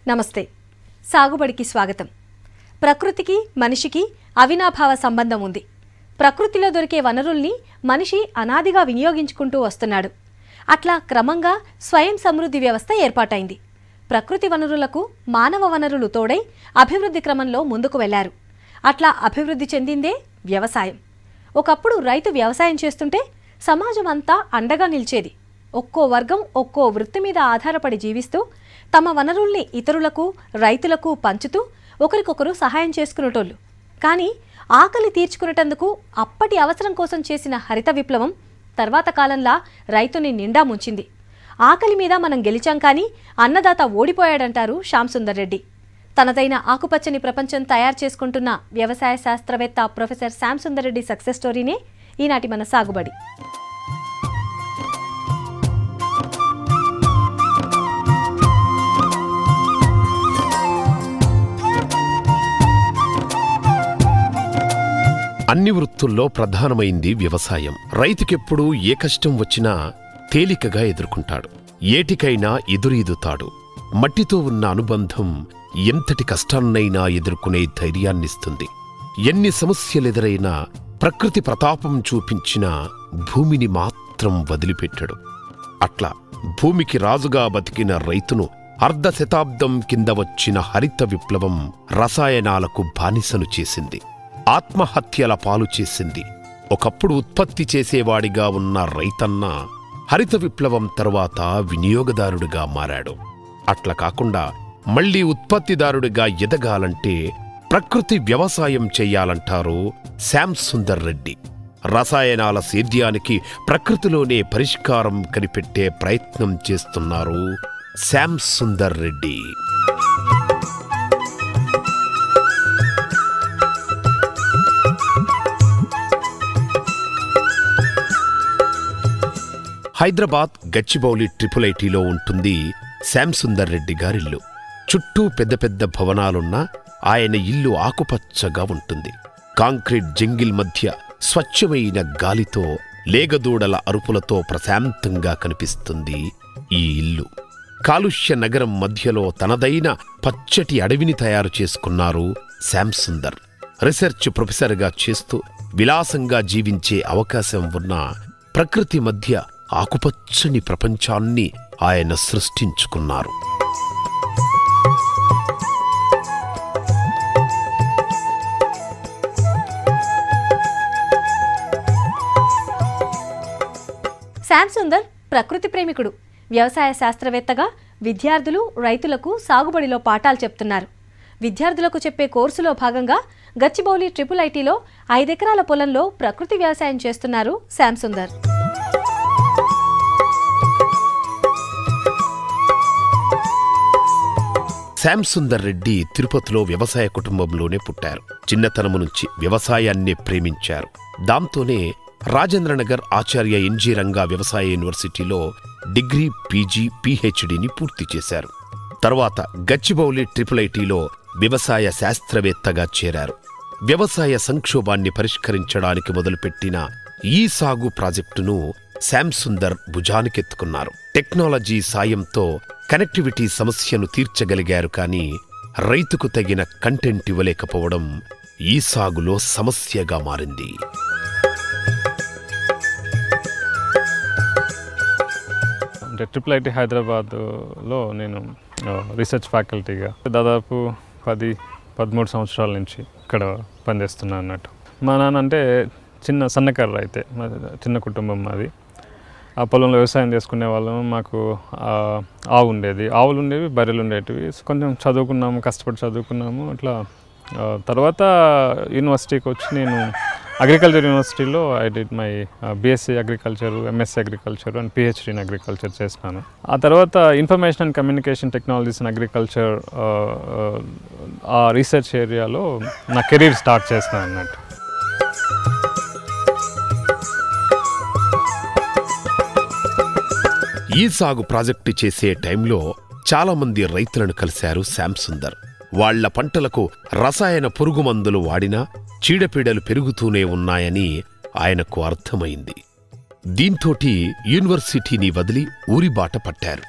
నమస్తే. సాగుబడికి స్వాగతం. ప్రకృతికి మనిషికి అవినాభావ సంబంధం ఉంది. ప్రకృతిలో దొరికే వనరుల్ని మనిషి అనాదిగా వినియోగించుకుంటూ వస్తున్నాడు. అట్లా క్రమంగా స్వయం సమృద్ధి వ్యవస్థ ఏర్పాటైంది. ప్రకృతి వనరులకు మానవ వనరులు తోడై అభివృద్ధి క్రమంలో ముందుకు వెళ్లారు. అట్లా అభివృద్ధి చెందిందే వ్యవసాయం. ఒకప్పుడు రైతు వ్యవసాయం చేస్తుంటే సమాజం అంతా అండగా నిలిచేది. ఒక్కో వర్గం ఒక్కో వృత్తి మీద ఆధారపడి జీవిస్తూ తమ వనరుల్ని ఇతరులకు రైతులకు పంచుతూ ఒకరికొకరు సహాయం చేసుకునేటోళ్ళు. కానీ ఆకలి తీర్చుకునేటందుకు అప్పటి అవసరం కోసం చేసిన హరిత విప్లవం తర్వాత కాలంలో రైతుని నిండా ముంచింది. ఆకలి మీద మనం గెలిచాం కానీ అన్నదాత ఓడిపోయాడంటారు శ్యామ్ సుందర్ రెడ్డి. తనదైన ఆకుపచ్చని ప్రపంచం తయారు చేసుకుంటున్న వ్యవసాయ శాస్త్రవేత్త ప్రొఫెసర్ శ్యామ్ సుందర్ రెడ్డి సక్సెస్ స్టోరీనే ఈనాటి మన సాగుబడి. అన్ని వృత్తుల్లో ప్రధానమైంది వ్యవసాయం. రైతుకెప్పుడూ ఏ కష్టం వచ్చినా తేలికగా ఎదుర్కొంటాడు. ఏటికైనా ఎదురీదుతాడు. మట్టితో ఉన్న అనుబంధం ఎంతటి కష్టాన్నైనా ఎదుర్కొనే ధైర్యాన్నిస్తుంది. ఎన్ని సమస్యలెదురైనా ప్రకృతి ప్రతాపం చూపించిన భూమిని మాత్రం వదిలిపెట్టాడు. అట్లా భూమికి రాజుగా బతికిన రైతును అర్ధ శతాబ్దం కింద వచ్చిన హరిత విప్లవం రసాయనాలకు బానిసను చేసింది. ఆత్మహత్యల పాలు చేసింది. ఒకప్పుడు ఉత్పత్తి చేసేవాడిగా ఉన్న రైతన్న హరిత విప్లవం తరువాత వినియోగదారుడిగా మారాడు. అట్లా కాకుండా మళ్లీ ఉత్పత్తిదారుడిగా ఎదగాలంటే ప్రకృతి వ్యవసాయం చెయ్యాలంటారు శ్యామ్ సుందర్ రెడ్డి. రసాయనాల సేద్యానికి ప్రకృతిలోనే పరిష్కారం కనిపెట్టే ప్రయత్నం చేస్తున్నారు శ్యామ్ సుందర్ రెడ్డి. హైదరాబాద్ గచ్చిబౌలి IIITలో ఉంటుంది శ్యామ్ సుందర్ రెడ్డి గారిల్లు. చుట్టూ పెద్ద పెద్ద భవనాలున్నా ఆయన ఇల్లు ఆకుపచ్చగా ఉంటుంది. కాంక్రీట్ జంగిల్ మధ్య స్వచ్ఛమైన గాలితో లేగదూడల అరుపులతో ప్రశాంతంగా కనిపిస్తుంది ఈ ఇల్లు. కాలుష్య నగరం మధ్యలో తనదైన పచ్చటి అడవిని తయారు చేసుకున్నారు శ్యామ్ సుందర్. రీసెర్చ్ ప్రొఫెసర్గా చేస్తూ విలాసంగా జీవించే అవకాశం ఉన్న ప్రకృతి మధ్య ఆకుపచ్చని ప్రపంచాన్ని ఆయన సృష్టించుకున్నారు. శ్యామ్ సుందర్ ప్రకృతి ప్రేమికుడు. వ్యవసాయ శాస్త్రవేత్తగా విద్యార్థులు రైతులకు సాగుబడిలో పాఠాలు చెప్తున్నారు. విద్యార్థులకు చెప్పే కోర్సులో భాగంగా గచ్చిబౌలి IIITలో 5 ఎకరాల పొలంలో ప్రకృతి వ్యవసాయం చేస్తున్నారు శ్యామ్ సుందర్. శ్యామ్ సుందర్ రెడ్డి తిరుపతిలో వ్యవసాయ కుటుంబంలోనే పుట్టారు. చిన్నతనము నుంచి వ్యవసాయాన్నే ప్రేమించారు. దాంతోనే రాజేంద్రనగర్ ఆచార్య ఎన్జీ రంగా వ్యవసాయ యూనివర్సిటీలో డిగ్రీ, పీజీ, పీహెచ్డీని పూర్తి చేశారు. తర్వాత గచ్చిబౌలి IIITలో వ్యవసాయ శాస్త్రవేత్తగా చేరారు. వ్యవసాయ సంక్షోభాన్ని పరిష్కరించడానికి మొదలుపెట్టిన ఈ సాగు ప్రాజెక్టును శ్యామ్ సుందర్ భుజానికెత్తుకున్నారు. టెక్నాలజీ సాయంతో కనెక్టివిటీ సమస్యను తీర్చగలిగారు. కానీ రైతుకు తగిన కంటెంట్ ఇవ్వలేకపోవడం ఈ సాగులో సమస్యగా మారింది. అంటే IIIT హైదరాబాద్లో నేను రీసెర్చ్ ఫ్యాకల్టీగా దాదాపు 10-13 సంవత్సరాల నుంచి ఇక్కడ పనిచేస్తున్నాను అన్నట్టు. మా నాన్న అంటే సన్నకారు రైతే, చిన్న కుటుంబం మాది. ఆ పొలంలో వ్యవసాయం చేసుకునే వాళ్ళము. మాకు ఆవులు ఉండేవి, బర్రెలు ఉండేటివి. కొంచెం చదువుకున్నాము, కష్టపడి చదువుకున్నాము. అట్లా తర్వాత యూనివర్సిటీకి వచ్చి నేను అగ్రికల్చర్ యూనివర్సిటీలో I did my BSc agriculture, MSc agriculture and PhD in agriculture చేసినాను. ఆ తర్వాత information and communication technologies in agriculture ఆ రీసెర్చ్ ఏరియాలో నా కెరీర్ స్టార్ట్ చేసినాను అన్నట్టు. ఈ సాగు ప్రాజెక్టు చేసే టైంలో చాలామంది రైతులను కలిశారు శ్యామ్ సుందర్. వాళ్ల పంటలకు రసాయన పురుగు మందులు వాడినా చీడపీడలు పెరుగుతూనే ఉన్నాయని ఆయనకు అర్థమైంది. దీంతోటి యూనివర్సిటీని వదిలి ఊరిబాట పట్టారు.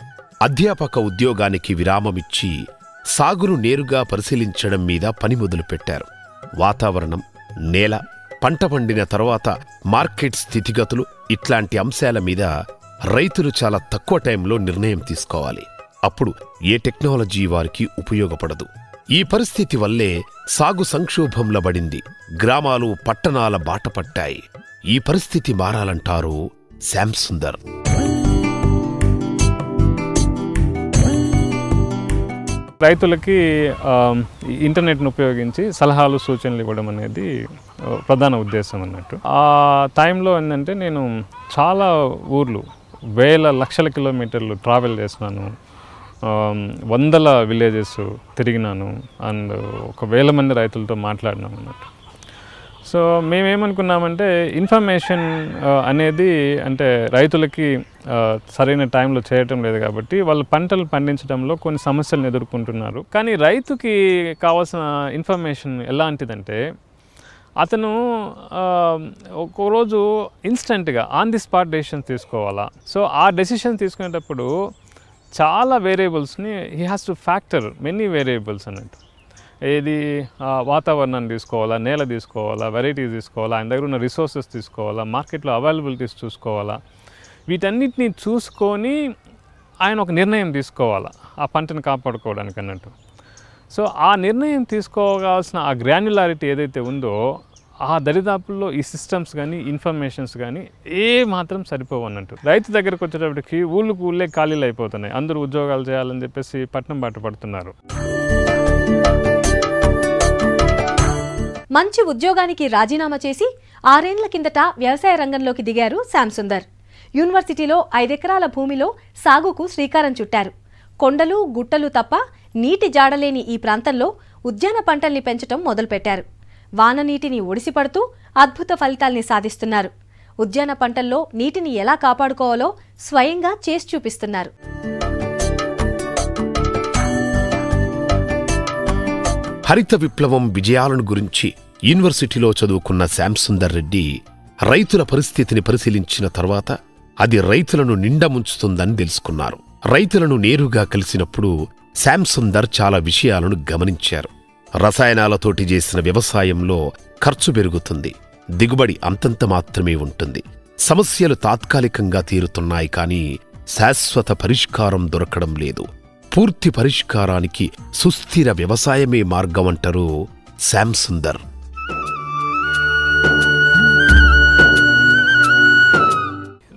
అధ్యాపక ఉద్యోగానికి విరామమిచ్చి సాగును నేరుగా పరిశీలించడం మీద పని మొదలుపెట్టారు. వాతావరణం, నేల, పంట పండిన తర్వాత మార్కెట్ స్థితిగతులు ఇట్లాంటి అంశాల మీద రైతులు చాలా తక్కువ టైంలో నిర్ణయం తీసుకోవాలి. అప్పుడు ఏ టెక్నాలజీ వారికి ఉపయోగపడదు. ఈ పరిస్థితి వల్లే సాగు సంక్షోభంలో పడింది. గ్రామాలు, పట్టణాల బాట పట్టాయి. ఈ పరిస్థితి మారాలంటారు శ్యామ్ సుందర్. రైతులకి ఇంటర్నెట్ను ఉపయోగించి సలహాలు, సూచనలు ఇవ్వడం అనేది ప్రధాన ఉద్దేశం అన్నట్టు. ఆ టైంలో ఏంటంటే నేను చాలా ఊర్లు, వేల లక్షల కిలోమీటర్లు ట్రావెల్ చేసినాను. వందల విలేజెస్ తిరిగినాను. అండ్ 1,000 మంది రైతులతో మాట్లాడినాం అన్నట్టు. సో మేమేమనుకున్నామంటే ఇన్ఫర్మేషన్ అనేది అంటే రైతులకి సరైన టైంలో చేయటం లేదు కాబట్టి వాళ్ళు పంటలు పండించడంలో కొన్ని సమస్యలను ఎదుర్కొంటున్నారు. కానీ రైతుకి కావాల్సిన ఇన్ఫర్మేషన్ ఎలాంటిదంటే అతను ఒక్కోరోజు ఇన్స్టెంట్గా ఆన్ ది స్పాట్ డెసిషన్స్ తీసుకోవాలా. సో ఆ డెసిషన్ తీసుకునేటప్పుడు చాలా వేరియబుల్స్ని he has to factor many variables అన్నట్టు. ఏది వాతావరణాన్ని తీసుకోవాలా, నేల తీసుకోవాలా, వెరైటీస్ తీసుకోవాలా, ఆయన దగ్గర ఉన్న రిసోర్సెస్ తీసుకోవాలా, మార్కెట్లో అవైలబిలిటీస్ చూసుకోవాలా. వీటన్నిటిని చూసుకొని ఆయన ఒక నిర్ణయం తీసుకోవాలా ఆ పంటను కాపాడుకోవడానికి అన్నట్టు. సో ఆ నిర్ణయం తీసుకోవాల్సిన ఆ గ్రాన్యులారిటీ ఏదైతే ఉందో ఆ దరిదాపుల్లో ఈ సిస్టమ్స్ కానీ ఇన్ఫర్మేషన్స్ కానీ ఏ మాత్రం సరిపోవు అన్నట్టు. రైతు దగ్గరకు వచ్చేటప్పటికి ఊళ్ళే ఖాళీలు అయిపోతున్నాయి. అందరూ ఉద్యోగాలు చేయాలని చెప్పేసి పట్నం బాట పడుతున్నారు. మంచి ఉద్యోగానికి రాజీనామా చేసి 6 ఏళ్ల కిందట వ్యవసాయ రంగంలోకి దిగారు శ్యామ్ సుందర్. యూనివర్సిటీలో 5 ఎకరాల భూమిలో సాగుకు శ్రీకారం చుట్టారు. కొండలు, గుట్టలు తప్ప నీటి జాడలేని ఈ ప్రాంతంలో ఉద్యాన పంటల్ని పెంచడం మొదలుపెట్టారు. వాన నీటిని ఒడిసిపడుతూ అద్భుత ఫలితాల్ని సాధిస్తున్నారు. ఉద్యాన పంటల్లో నీటిని ఎలా కాపాడుకోవాలో స్వయంగా చేసి చూపిస్తున్నారు. హరిత విప్లవం విజయాలను గురించి యూనివర్సిటీలో చదువుకున్న శ్యామ్ సుందర్ రెడ్డి రైతుల పరిస్థితిని పరిశీలించిన తర్వాత అది రైతులను నిండా ముంచుతుందని తెలుసుకున్నారు. రైతులను నేరుగా కలిసినప్పుడు శ్యామ్ సుందర్ చాలా విషయాలను గమనించారు. రసాయనాలతోటి చేసిన వ్యవసాయంలో ఖర్చు పెరుగుతుంది, దిగుబడి అంతంత మాత్రమే ఉంటుంది. సమస్యలు తాత్కాలికంగా తీరుతున్నాయి, కానీ శాశ్వత పరిష్కారం దొరకడం లేదు. పూర్తి పరిష్కారానికి సుస్థిర వ్యవసాయమే మార్గమంటారు శ్యామ్ సుందర్.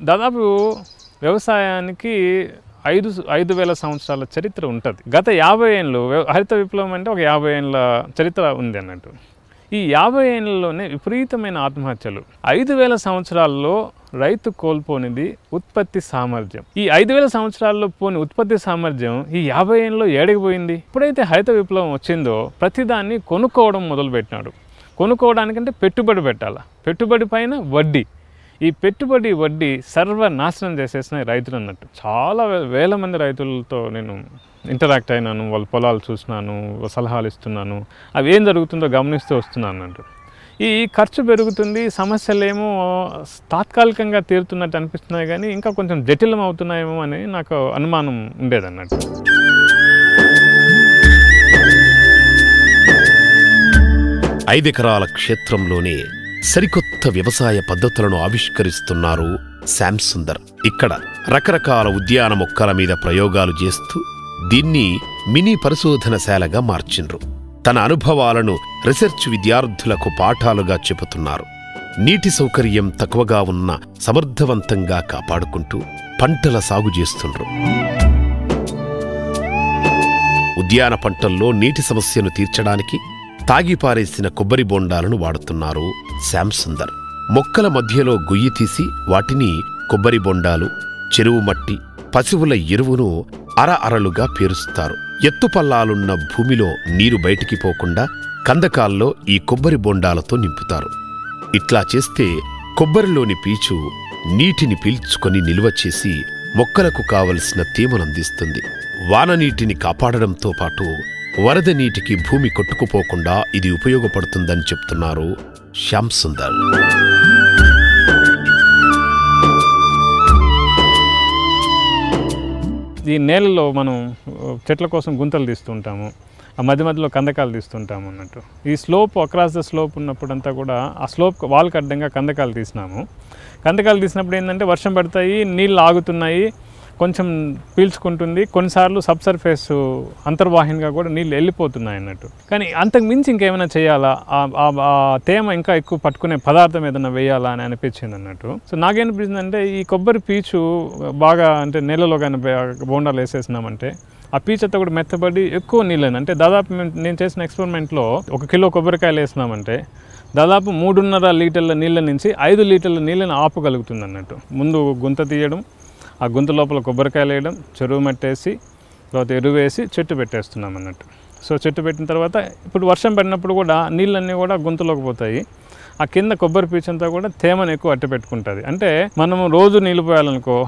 దాదాపు వ్యవసాయానికి 5,000 సంవత్సరాల చరిత్ర ఉంటుంది. గత 50 ఏళ్ళు హరిత విప్లవం అంటే ఒక 50 ఏళ్ళ చరిత్ర ఉంది అన్నట్టు. ఈ 50 ఏళ్ళలోనే విపరీతమైన ఆత్మహత్యలు. 5,000 సంవత్సరాల్లో రైతు కోల్పోనిది ఉత్పత్తి సామర్థ్యం. ఈ 5,000 సంవత్సరాల్లో పోని ఉత్పత్తి సామర్థ్యం ఈ 50 ఏళ్ళలో ఏడిగిపోయింది. ఎప్పుడైతే హరిత విప్లవం వచ్చిందో ప్రతిదాన్ని కొనుక్కోవడం మొదలుపెట్టినాడు. కొనుక్కోవడానికంటే పెట్టుబడి పెట్టాలా, పెట్టుబడి పైన వడ్డీ. ఈ పెట్టుబడి వడ్డీ సర్వనాశనం చేసేసిన రైతులు అన్నట్టు. చాలా వేల మంది రైతులతో నేను ఇంటరాక్ట్ అయినాను, వాళ్ళ పొలాలు చూసినాను, సలహాలు ఇస్తున్నాను, అవి ఏం జరుగుతుందో గమనిస్తూ వస్తున్నాను అన్నట్టు. ఈ ఖర్చు పెరుగుతుంది, సమస్యలేమో తాత్కాలికంగా తీరుతున్నట్టు అనిపిస్తున్నాయి, కానీ ఇంకా కొంచెం జటిలం అవుతున్నాయేమో అని నాకు అనుమానం ఉండేదన్నట్టు. ఐదెకరాల క్షేత్రంలోనే సరికొత్త వ్యవసాయ పద్ధతులను ఆవిష్కరిస్తున్నారు శ్యామ్ సుందర్. ఇక్కడ రకరకాల ఉద్యాన మొక్కల మీద ప్రయోగాలు చేస్తూ దీన్ని మినీ పరిశోధనశాలగా మార్చిండ్రు. తన అనుభవాలను రీసెర్చ్ విద్యార్థులకు పాఠాలుగా చెబుతున్నారు. నీటి సౌకర్యం తక్కువగా ఉన్న సమర్థవంతంగా కాపాడుకుంటూ పంటల సాగు చేస్తుండ్రు. ఉద్యాన పంటల్లో నీటి సమస్యను తీర్చడానికి తాగిపారేసిన కొబ్బరి బొండాలను వాడుతున్నారు శ్యామ్ సుందర్. మొక్కల మధ్యలో గొయ్యి తీసి వాటిని కొబ్బరి బొండాలు, చెరువు మట్టి, పశువుల ఎరువును అరలుగా పేరుస్తారు. ఎత్తుపల్లాలున్న భూమిలో నీరు బయటికి పోకుండా కందకాల్లో ఈ కొబ్బరి బొండాలతో నింపుతారు. ఇట్లా చేస్తే కొబ్బరిలోని పీచు నీటిని పీల్చుకొని నిల్వ చేసి మొక్కలకు కావలసిన తేమనందిస్తుంది. వాననీటిని కాపాడడంతో పాటు వరద నీటికి భూమి కొట్టుకుపోకుండా ఇది ఉపయోగపడుతుందని చెప్తున్నారు శ్యామ్ సుందర్. ఈ నేలలో మనం చెట్ల కోసం గుంతలు తీస్తుంటాము, ఆ మధ్య మధ్యలో కందకాలు తీస్తుంటాము అన్నట్టు. ఈ స్లోప్ అక్రాస్ ద స్లోప్ ఉన్నప్పుడంతా కూడా ఆ స్లోప్ వాళ్ళకి అడ్డంగా కందకాలు తీసినాము. కందకాలు తీసినప్పుడు ఏంటంటే వర్షం పడతాయి, నీళ్ళు ఆగుతున్నాయి, కొంచెం పీల్చుకుంటుంది, కొన్నిసార్లు సబ్సర్ఫేస్ అంతర్వాహినిగా కూడా నీళ్ళు వెళ్ళిపోతున్నాయి అన్నట్టు. కానీ అంతకు మించి ఇంకేమైనా చేయాలా, ఆ తేమ ఇంకా ఎక్కువ పట్టుకునే పదార్థం ఏదైనా వేయాలా అని అనిపించింది అన్నట్టు. సో నాకేమనిపించింది అంటే ఈ కొబ్బరి పీచు బాగా అంటే నీళ్ళలో కానీ బోండాలు వేసేసినామంటే ఆ పీచు అంతా కూడా మెత్తబడి ఎక్కువ నీళ్ళని, అంటే దాదాపు నేను చేసిన ఎక్స్పెరిమెంట్లో 1 కిలో కొబ్బరికాయలు వేసినామంటే దాదాపు 3.5 లీటర్ల నీళ్ళ నుంచి 5 లీటర్ల నీళ్ళని ఆపగలుగుతుంది అన్నట్టు. ముందు గుంత తీయడం, ఆ గుంత లోపల కొబ్బరికాయలు వేయడం, చెరువు మట్టేసి తర్వాత ఎరువు వేసి చెట్టు పెట్టేస్తున్నాం అన్నట్టు. సో చెట్టు పెట్టిన తర్వాత ఇప్పుడు వర్షం పడినప్పుడు కూడా నీళ్ళన్నీ కూడా గుంతలోకి పోతాయి. ఆ కింద కొబ్బరి పీచు అంతా కూడా తేమను ఎక్కువ అట్టి పెట్టుకుంటుంది. అంటే మనము రోజు నీళ్ళు పోయాలనుకో,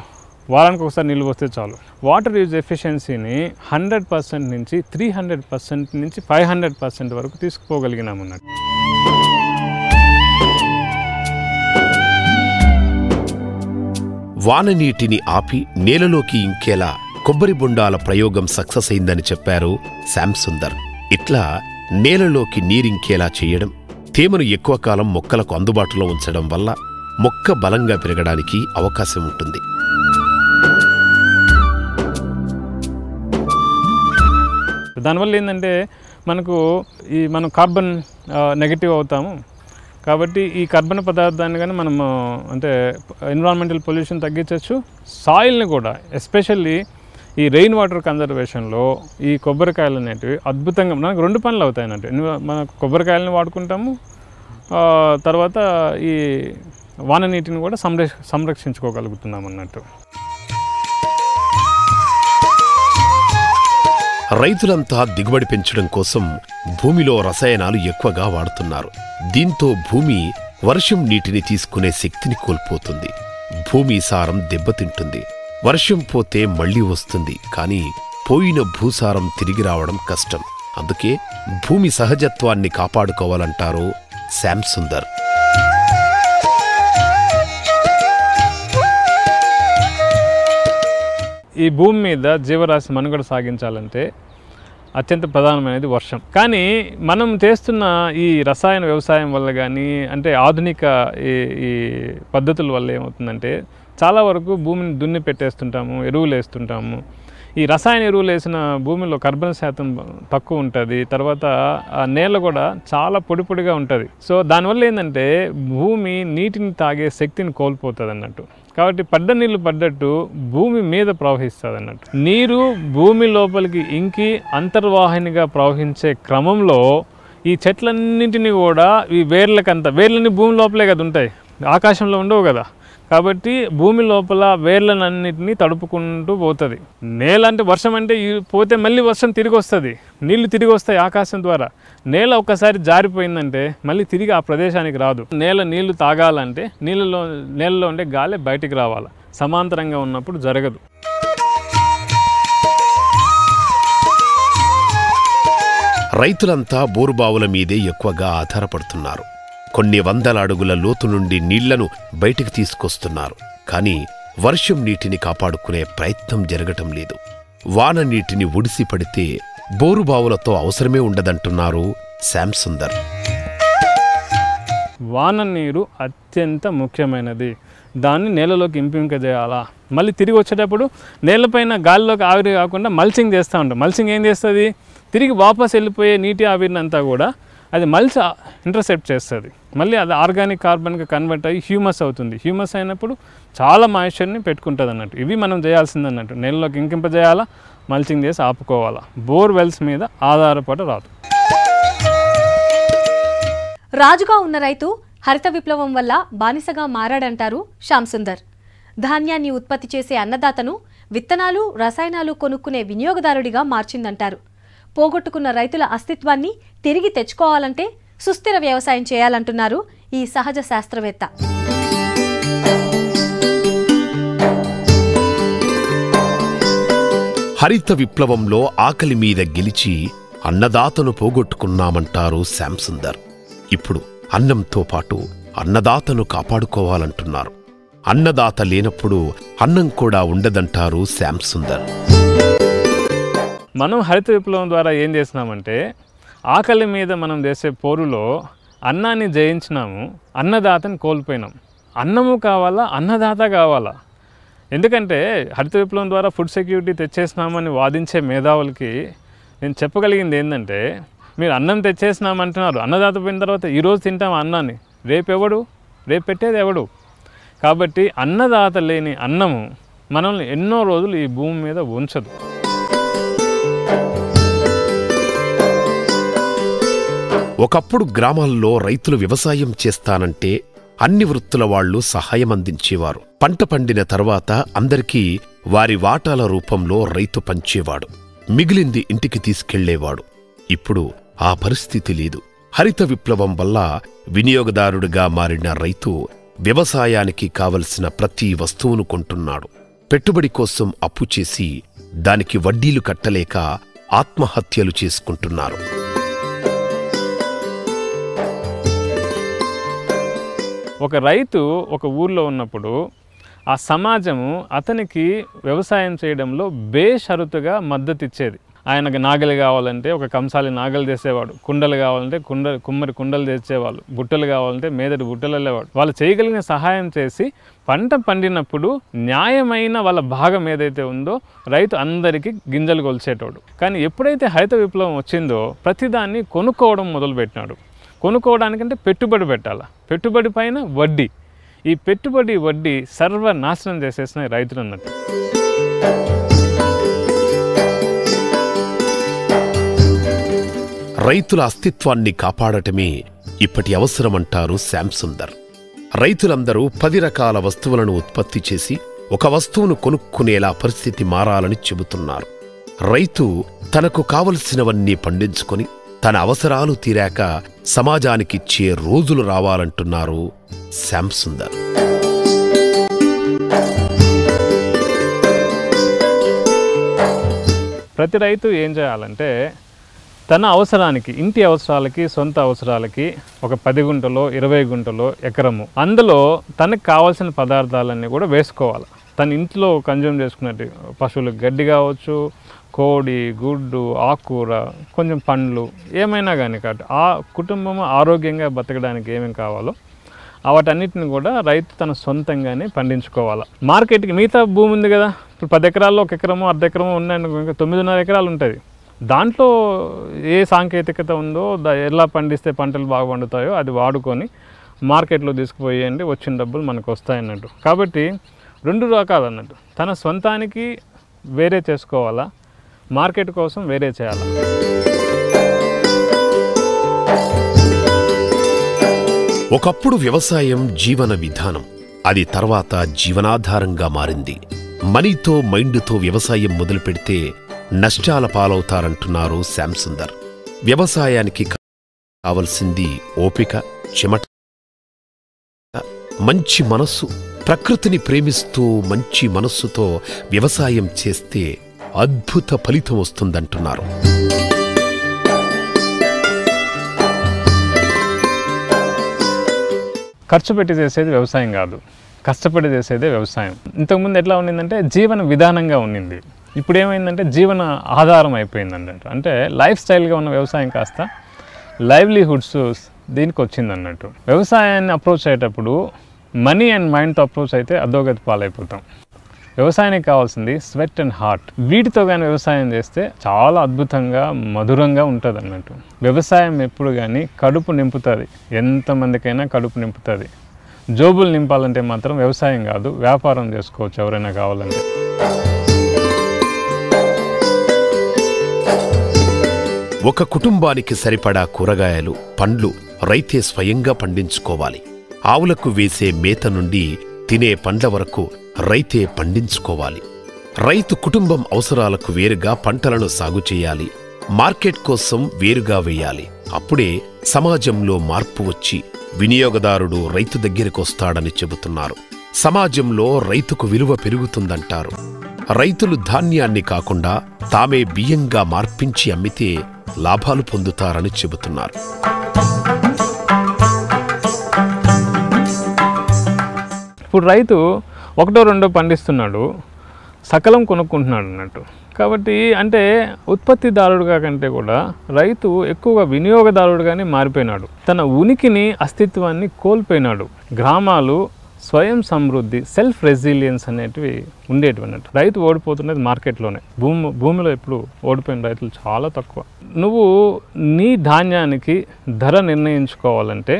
వారానికి ఒకసారి నీళ్ళు పోస్తే చాలు. వాటర్ యూజ్ ఎఫిషియన్సీని 100% నుంచి 300% నుంచి 500% వరకు తీసుకుపోగలిగినాం అన్నట్టు. వాన నీటిని ఆపి నేలలోకి ఇంకేలా కొబ్బరి బొండాల ప్రయోగం సక్సెస్ అయిందని చెప్పారు శ్యామ్ సుందర్. ఇట్లా నేలలోకి నీరింకేలా చేయడం, తేమను ఎక్కువ కాలం మొక్కలకు అందుబాటులో ఉంచడం వల్ల మొక్క బలంగా పెరగడానికి అవకాశం ఉంటుంది. దానివల్ల ఏంటంటే మనం కార్బన్ నెగిటివ్ అవుతాము కాబట్టి ఈ కార్బన్ పదార్థాన్ని కానీ మనం అంటే ఎన్విరాన్మెంటల్ పొల్యూషన్ తగ్గించవచ్చు. సాయిల్ని కూడా ఎస్పెషల్లీ ఈ రెయిన్ వాటర్ కన్జర్వేషన్లో ఈ కొబ్బరికాయలు అనేటివి అద్భుతంగా మనకు 2 పనులు అవుతాయి అన్నట్టు. మన కొబ్బరికాయలని వాడుకుంటాము, తర్వాత ఈ వాన నీటిని కూడా సంరక్షించుకోగలుగుతున్నాం అన్నట్టు. రైతులంతా దిగుబడి పెంచడం కోసం భూమిలో రసాయనాలు ఎక్కువగా వాడుతున్నారు. దీంతో భూమి వర్షం నీటిని తీసుకునే శక్తిని కోల్పోతుంది. భూమి సారం దెబ్బతింటుంది. వర్షం పోతే మళ్లీ వస్తుంది, కానీ పోయిన భూసారం తిరిగి రావడం కష్టం. అందుకే భూమి సహజత్వాన్ని కాపాడుకోవాలంటారు శ్యామ్ సుందర్. ఈ భూమి మీద జీవరాశి మనుగడ సాగించాలంటే అత్యంత ప్రధానమైనది వర్షం. కానీ మనం చేస్తున్న ఈ రసాయన వ్యవసాయం వల్ల కానీ అంటే ఆధునిక ఈ పద్ధతుల వల్ల ఏమవుతుందంటే చాలా వరకు భూమిని దున్ని పెట్టేస్తుంటాము, ఎరువులు వేస్తుంటాము. ఈ రసాయన ఎరువులు వేసిన భూమిలో కార్బన్ శాతం తక్కువ ఉంటుంది. తర్వాత ఆ నేల కూడా చాలా పొడి పొడిగా ఉంటుంది. సో దానివల్ల ఏంటంటే భూమి నీటిని తాగే శక్తిని కోల్పోతుంది అన్నట్టు. కాబట్టి పడ్డ నీళ్ళు పడ్డట్టు భూమి మీద ప్రవహిస్తుంది అన్నట్టు. నీరు భూమి లోపలికి ఇంకి అంతర్వాహినిగా ప్రవహించే క్రమంలో ఈ చెట్లన్నింటినీ కూడా ఈ వేర్లని భూమి లోపలే కదా ఉంటాయి, ఆకాశంలో ఉండవు కదా. కాబట్టి భూమి లోపల వేర్లన్నింటినీ తడుపుకుంటూ పోతుంది. నేల అంటే వర్షం అంటే పోతే మళ్ళీ వర్షం తిరిగి వస్తుంది, నీళ్లు తిరిగి వస్తాయి ఆకాశం ద్వారా. నేల ఒక్కసారి జారిపోయిందంటే మళ్ళీ తిరిగి ఆ ప్రదేశానికి రాదు. నీళ్లు తాగాలంటే నేలలో ఉండే గాలి బయటికి రావాలి, సమాంతరంగా ఉన్నప్పుడు జరగదు. రైతులంతా బోరుబావుల మీదే ఎక్కువగా ఆధారపడుతున్నారు. కొన్ని వందల అడుగుల లోతు నుండి నీళ్లను బయటికి తీసుకొస్తున్నారు. కానీ వర్షం నీటిని కాపాడుకునే ప్రయత్నం జరగటం లేదు. వాన నీటిని ఒడిసి పడితే బోరుబావులతో అవసరమే ఉండదంటున్నారు శ్యామ్ సుందర్. వాన నీరు అత్యంత ముఖ్యమైనది. దాన్ని నేలలోకి ఇంపింపజేయాలా. మళ్ళీ తిరిగి వచ్చేటప్పుడు నేలపైన గాలిలోకి ఆవిరి కాకుండా మల్చింగ్ చేస్తూ ఉంటాం. మల్చింగ్ ఏం చేస్తుంది, తిరిగి వాపస్ వెళ్ళిపోయే నీటి ఆవిరిని అంతా కూడా అది మల్చి ఇంటర్సెప్ట్ చేస్తుంది. మళ్ళీ అది ఆర్గానిక్ కార్బన్గా కన్వర్ట్ అయ్యి హ్యూమస్ అవుతుంది. హ్యూమస్ అయినప్పుడు చాలా మాయిశ్చర్ని పెట్టుకుంటుంది అన్నట్టు. ఇవి మనం చేయాల్సింది అన్నట్టు. నేలలోకి ఇంకింపజేయాలా, మల్చింగ్ చేసి ఆపుకోవాలా. బోర్వెల్స్ మీద ఆధారపడరాదు. రాజుగా ఉన్న రైతు హరిత విప్లవం వల్ల బానిసగా మారాడంటారు శ్యామ్ సుందర్. ధాన్యాన్ని ఉత్పత్తి చేసే అన్నదాతను విత్తనాలు, రసాయనాలు కొనుక్కునే వినియోగదారుడిగా మార్చిందంటారు. పోగొట్టుకున్న రైతుల అస్తిత్వాన్ని తిరిగి తెచ్చుకోవాలంటే సుస్థిర వ్యవసాయం చేయాలంటున్నారు ఈ సహజ శాస్త్రవేత్త. హరిత విప్లవంలో ఆకలి మీద గెలిచి అన్నదాతను పోగొట్టుకున్నామంటారు శ్యామ్ సుందర్. ఇప్పుడు అన్నంతో పాటు అన్నదాతను కాపాడుకోవాలంటున్నారు. అన్నదాత లేనప్పుడు అన్నం కూడా ఉండదంటారు శ్యామ్ సుందర్. మనం హరిత విప్లవం ద్వారా ఏం చేసినామంటే ఆకలి మీద మనం చేసే పోరులో అన్నాన్ని జయించినాము, అన్నదాతని కోల్పోయినాం. అన్నము కావాలా, అన్నదాత కావాలా? ఎందుకంటే హరిత విప్లవం ద్వారా ఫుడ్ సెక్యూరిటీ తెచ్చేసినామని వాదించే మేధావులకి నేను చెప్పగలిగింది ఏంటంటే, మీరు అన్నం తెచ్చేసినామంటున్నారు, అన్నదాత పోయిన తర్వాత ఈరోజు తింటాం అన్నాన్ని, రేపు పెట్టేది ఎవడు? కాబట్టి అన్నదాత లేని అన్నము మనల్ని ఎన్నో రోజులు ఈ భూమి మీద ఉంచదు. ఒకప్పుడు గ్రామాల్లో రైతులు వ్యవసాయం చేస్తానంటే అన్ని వృత్తుల వాళ్లు సహాయం అందించేవారు. పంట పండిన తర్వాత అందరికీ వారి వాటాల రూపంలో రైతు పంచేవాడు, మిగిలింది ఇంటికి తీసుకెళ్లేవాడు. ఇప్పుడు ఆ పరిస్థితి లేదు. హరిత విప్లవం వల్ల వినియోగదారుడిగా మారిన రైతు వ్యవసాయానికి కావలసిన ప్రతి వస్తువును కొంటున్నాడు. పెట్టుబడి కోసం అప్పు చేసి దానికి వడ్డీలు కట్టలేక ఆత్మహత్యలు చేసుకుంటున్నారు. ఒక రైతు ఒక ఊర్లో ఉన్నప్పుడు ఆ సమాజము అతనికి వ్యవసాయం చేయడంలో బేషరతుగా మద్దతు ఇచ్చేది. ఆయనకు నాగలి కావాలంటే ఒక కంసాలి నాగలి చేసేవాడు, కుండలు కావాలంటే కుమ్మరి కుండలు తెచ్చేవాళ్ళు, బుట్టలు కావాలంటే మేదటి బుట్టలు వెళ్ళేవాడు. వాళ్ళు చేయగలిగిన సహాయం చేసి పంట పండినప్పుడు న్యాయమైన వాళ్ళ భాగం ఏదైతే ఉందో రైతు అందరికీ గింజలు కొలిచేటోడు. కానీ ఎప్పుడైతే హరిత విప్లవం వచ్చిందో ప్రతిదాన్ని కొనుక్కోవడం మొదలుపెట్టినాడు. కొనుక్కోవడానికంటే పెట్టుబడి పెట్టాలా, పెట్టుబడి పైన వడ్డీ. ఈ పెట్టుబడి వడ్డీ సర్వనాశనం చేసేసిన రైతులు అన్నట్టు. రైతుల అస్తిత్వాన్ని కాపాడటమే ఇప్పటి అవసరమంటారు శ్యామ్ సుందర్. రైతులందరూ 10 రకాల వస్తువులను ఉత్పత్తి చేసి ఒక వస్తువును కొనుక్కునేలా పరిస్థితి మారాలని చెబుతున్నారు. రైతు తనకు కావలసినవన్నీ పండించుకొని తన అవసరాలు తీరాక సమాజానికిచ్చే రోజులు రావాలంటున్నారు శ్యామ్ సుందర్. ప్రతి రైతు ఏం చేయాలంటే తన అవసరానికి, ఇంటి అవసరాలకి, సొంత అవసరాలకి ఒక 10 గుంటలో 20 గుంటలో ఎకరము, అందులో తనకు కావాల్సిన పదార్థాలన్నీ కూడా వేసుకోవాలి. తన ఇంట్లో కన్జ్యూమ్ చేసుకున్నట్టు పశువులకు గడ్డి కావచ్చు, కోడి, గుడ్డు, ఆకుకూర, కొంచెం పండ్లు, ఏమైనా కానీ కాబట్టి ఆ కుటుంబం ఆరోగ్యంగా బతకడానికి ఏమేమి కావాలో వాటన్నిటిని కూడా రైతు తన సొంతంగానే పండించుకోవాలి. మార్కెట్కి మిగతా భూమి ఉంది కదా, ఇప్పుడు 10 ఎకరాల్లో 1 ఎకరమో అర్ధ ఎకరమో ఉన్నాయనుకో, ఇంకా 9.5 ఎకరాలు ఉంటుంది. దాంట్లో ఏ సాంకేతికత ఉందో, ఎలా పండిస్తే పంటలు బాగా పండుతాయో అది వాడుకొని మార్కెట్లో తీసుకుపోయేయండి, వచ్చిన డబ్బులు మనకు వస్తాయన్నట్టు. కాబట్టి 2 రకాలు అన్నట్టు, తన సొంతానికి వేరే చేసుకోవాలా, మార్కెట్ కోసం వేరే చేయాలి. ఒకప్పుడు వ్యవసాయం జీవన విధానం, అది తర్వాత జీవనాధారంగా మారింది. మనీతో మైండ్తో వ్యవసాయం మొదలు పెడితే నష్టాల పాలవుతారంటున్నారు శ్యామ్ సుందర్. వ్యవసాయానికి కావలసింది ఓపిక, చెమట, మంచి మనస్సు. ప్రకృతిని ప్రేమిస్తూ మంచి మనస్సుతో వ్యవసాయం చేస్తే అద్భుత ఫలితం వస్తుందంటున్నారు. ఖర్చు పెట్టి చేసేది వ్యవసాయం కాదు, కష్టపడి చేసేదే వ్యవసాయం. ఇంతకుముందు ఎట్లా ఉండిందంటే జీవన విధానంగా ఉండింది, ఇప్పుడు ఏమైందంటే జీవన ఆధారం అయిపోయిందన్నట్టు. అంటే లైఫ్ స్టైల్గా ఉన్న వ్యవసాయం కాస్త లైవ్లీహుడ్స్ దీనికి వచ్చిందన్నట్టు. వ్యవసాయాన్ని అప్రోచ్ అయ్యేటప్పుడు మనీ అండ్ మైండ్తో అప్రోచ్ అయితే అధోగతి పాలైపోతాం. వ్యవసాయానికి కావాల్సింది స్వెట్ అండ్ హార్ట్. వీటితో కానీ వ్యవసాయం చేస్తే చాలా అద్భుతంగా మధురంగా ఉంటుంది అన్నట్టు. వ్యవసాయం ఎప్పుడు కానీ కడుపు నింపుతుంది, ఎంతమందికైనా కడుపు నింపుతుంది. జోబులు నింపాలంటే మాత్రం వ్యవసాయం కాదు, వ్యాపారం చేసుకోవచ్చు ఎవరైనా కావాలంటే. ఒక కుటుంబానికి సరిపడా కూరగాయలు, పండ్లు రైతే స్వయంగా పండించుకోవాలి. ఆవులకు వేసే మేత నుండి తినే పండ్ల వరకు రైతే పండించుకోవాలి. రైతు కుటుంబం అవసరాలకు వేరుగా పంటలను సాగు చేయాలి, మార్కెట్ కోసం వేరుగా వేయాలి. అప్పుడే సమాజంలో మార్పు వచ్చి వినియోగదారుడు రైతు దగ్గరికొస్తాడని చెబుతున్నారు. సమాజంలో రైతుకు విలువ పెరుగుతుందంటారు. రైతులు ధాన్యాన్ని కాకుండా తామే బియ్యంగా మార్పించి అమ్మితే లాభాలు పొందుతారని చెబుతున్నారు. ఇప్పుడు రైతు 1-2 పండిస్తున్నాడు, సకలం కొనుక్కుంటున్నాడు అన్నట్టు. కాబట్టి అంటే ఉత్పత్తిదారుడుగా కంటే కూడా రైతు ఎక్కువగా వినియోగదారుడుగానే మారిపోయినాడు. తన ఉనికిని అస్తిత్వాన్ని కోల్పోయినాడు. గ్రామాలు స్వయం సమృద్ధి, సెల్ఫ్ రెసిలియన్స్ అనేటివి ఉండేటివి అన్నట్టు. రైతు ఓడిపోతున్నది మార్కెట్లోనే. భూమిలో ఇప్పుడు ఓడిపోయిన రైతులు చాలా తక్కువ. నువ్వు నీ ధాన్యానికి ధర నిర్ణయించుకోవాలంటే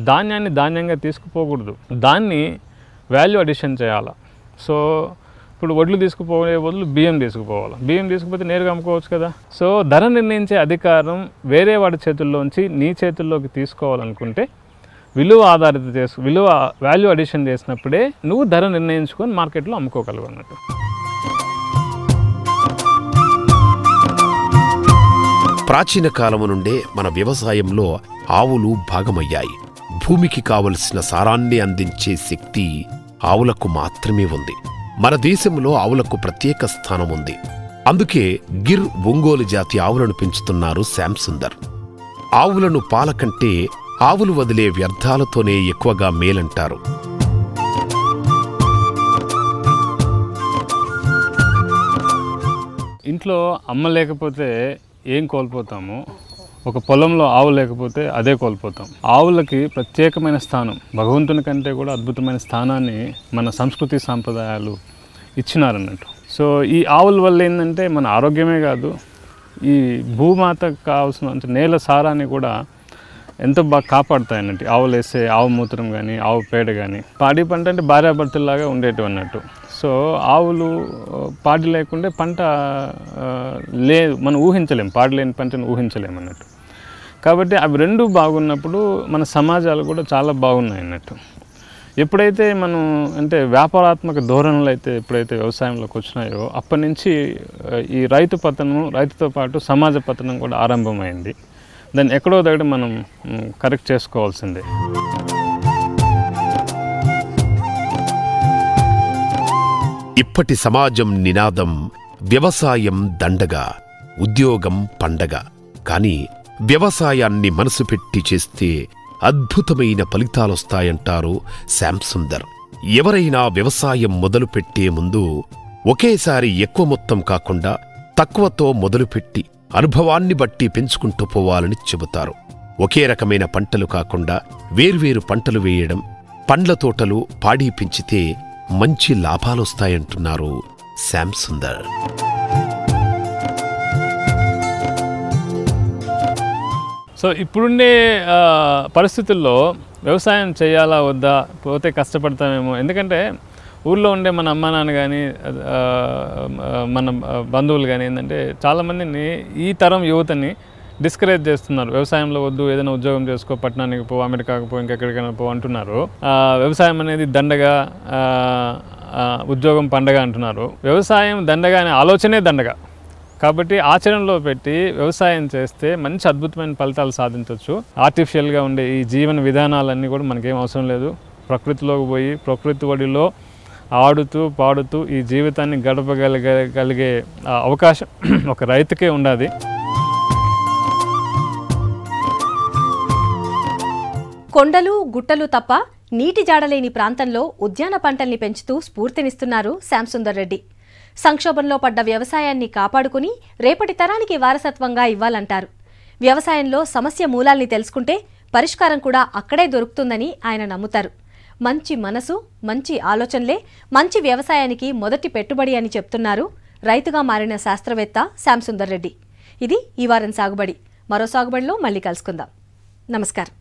ధాన్యాన్ని ధాన్యంగా తీసుకుపోకూడదు, దాన్ని వాల్యూ అడిషన్ చేయాలి. సో ఇప్పుడు వడ్లు తీసుకుపోయే బదులు బియ్యం తీసుకుపోవాలి. బియ్యం తీసుకుపోతే నేరుగా అమ్ముకోవచ్చు కదా. సో ధర నిర్ణయించే అధికారం వేరే వాడి చేతుల్లోంచి నీ చేతుల్లోకి తీసుకోవాలనుకుంటే విలువ ఆధారిత విలువ వాల్యూ అడిషన్ చేసినప్పుడే నువ్వు ధర నిర్ణయించుకొని మార్కెట్లో అమ్ముకోగలవు అన్నట్టు. ప్రాచీన కాలము నుండే మన వ్యవసాయంలో ఆవులు భాగమయ్యాయి. భూమికి కావలసిన సారాన్ని అందించే శక్తి ఆవులకు మాత్రమే ఉంది. మన దేశంలో ఆవులకు ప్రత్యేక స్థానం ఉంది. అందుకే గిర్ ఒంగోలు జాతి ఆవులను పెంచుతున్నారు శ్యామ్ సుందర్. ఆవులను పాల కంటే ఆవులు వదిలే వ్యర్థాలతోనే ఎక్కువగా మేలంటారు. ఇంట్లో అమ్మ లేకపోతే ఏం కోల్పోతాము, ఒక పొలంలో ఆవు లేకపోతే అదే కోల్పోతాం. ఆవులకి ప్రత్యేకమైన స్థానం, భగవంతుని కంటే కూడా అద్భుతమైన స్థానాన్ని మన సంస్కృతి సాంప్రదాయాలు ఇచ్చినారన్నట్టు. సో ఈ ఆవుల వల్ల ఏంటంటే మన ఆరోగ్యమే కాదు, ఈ భూమాతకు కావాల్సిన అంటే నేల సారాన్ని కూడా ఎంతో బాగా కాపాడుతాయి అన్నట్టు. ఆవులు వేసే ఆవు మూత్రం కానీ ఆవు పేడ కానీ. పాడి పంట అంటే భార్యాభర్తల్లాగా ఉండేటివి అన్నట్టు. సో ఆవులు పాడి లేకుంటే పంట లేదు, మనం ఊహించలేం, పాడి లేని పంటను ఊహించలేము అన్నట్టు. కాబట్టి అవి రెండు బాగున్నప్పుడు మన సమాజాలు కూడా చాలా బాగున్నాయి అన్నట్టు. ఎప్పుడైతే మనం అంటే వ్యాపారాత్మక ధోరణులు అయితే ఎప్పుడైతే వ్యవసాయంలోకి వచ్చినాయో అప్పటి నుంచి ఈ రైతు పతనం, రైతుతో పాటు సమాజ పతనం కూడా ఆరంభమైంది. దాన్ని ఎక్కడో దగ్గర మనం కరెక్ట్ చేసుకోవాల్సిందే. ఇప్పటి సమాజం నినాదం వ్యవసాయం దండగా, ఉద్యోగం పండగ. కానీ వ్యవసాయాన్ని మనసు పెట్టి చేస్తే అద్భుతమైన ఫలితాలొస్తాయంటారు శ్యామ్ సుందర్. ఎవరైనా వ్యవసాయం మొదలుపెట్టే ముందు ఒకేసారి ఎక్కువ మొత్తం కాకుండా తక్కువతో మొదలుపెట్టి అనుభవాన్ని బట్టి పెంచుకుంటూ పోవాలని చెబుతారు. ఒకే రకమైన పంటలు కాకుండా వేర్వేరు పంటలు వేయడం, పండ్ల తోటలు, పాడి పెంచితే మంచి లాభాలొస్తాయంటున్నారు శ్యామ్ సుందర్. సో ఇప్పుడుండే పరిస్థితుల్లో వ్యవసాయం చేయాలా వద్దా, పోతే కష్టపడతామేమో. ఎందుకంటే ఊళ్ళో ఉండే మన అమ్మ నాన్న కానీ మన బంధువులు కానీ ఏంటంటే చాలామందిని ఈ తరం యువతని డిస్కరేజ్ చేస్తున్నారు. వ్యవసాయంలో వద్దు, ఏదైనా ఉద్యోగం చేసుకో, పట్టణానికి పో, అమెరికాకు పో, ఇంకెక్కడికైనా పో అంటున్నారు. వ్యవసాయం అనేది దండగా, ఉద్యోగం పండగ అంటున్నారు. వ్యవసాయం దండగా అనే ఆలోచనే దండగా. కాబట్టి ఆచరణలో పెట్టి వ్యవసాయం చేస్తే మంచి అద్భుతమైన ఫలితాలు సాధించవచ్చు. ఆర్టిఫిషియల్గా ఉండే ఈ జీవన విధానాలన్నీ కూడా మనకేం అవసరం లేదు. ప్రకృతిలోకి పోయి ప్రకృతి ఒడిలో ఆడుతూ పాడుతూ ఈ జీవితాన్ని గడపగలిగే అవకాశం ఒక రైతుకే ఉండాలి. కొండలు గుట్టలు తప్ప నీటి జాడలేని ప్రాంతంలో ఉద్యాన పంటల్ని పెంచుతూ స్ఫూర్తినిస్తున్నారు శ్యామ్ సుందర్ రెడ్డి. సంక్షోభంలో పడ్డ వ్యవసాయాన్ని కాపాడుకుని రేపటి తరానికి వారసత్వంగా ఇవ్వాలంటారు. వ్యవసాయంలో సమస్య మూలాల్ని తెలుసుకుంటే పరిష్కారం కూడా అక్కడే దొరుకుతుందని ఆయన నమ్ముతారు. మంచి మనసు, మంచి ఆలోచనలే మంచి వ్యవసాయానికి మొదటి పెట్టుబడి అని చెప్తున్నారు రైతుగా మారిన శాస్త్రవేత్త శ్యామ్ సుందర్ రెడ్డి. ఇది ఈ వారం సాగుబడి. మరో సాగుబడిలో మళ్ళీ కలుసుకుందాం. నమస్కారం.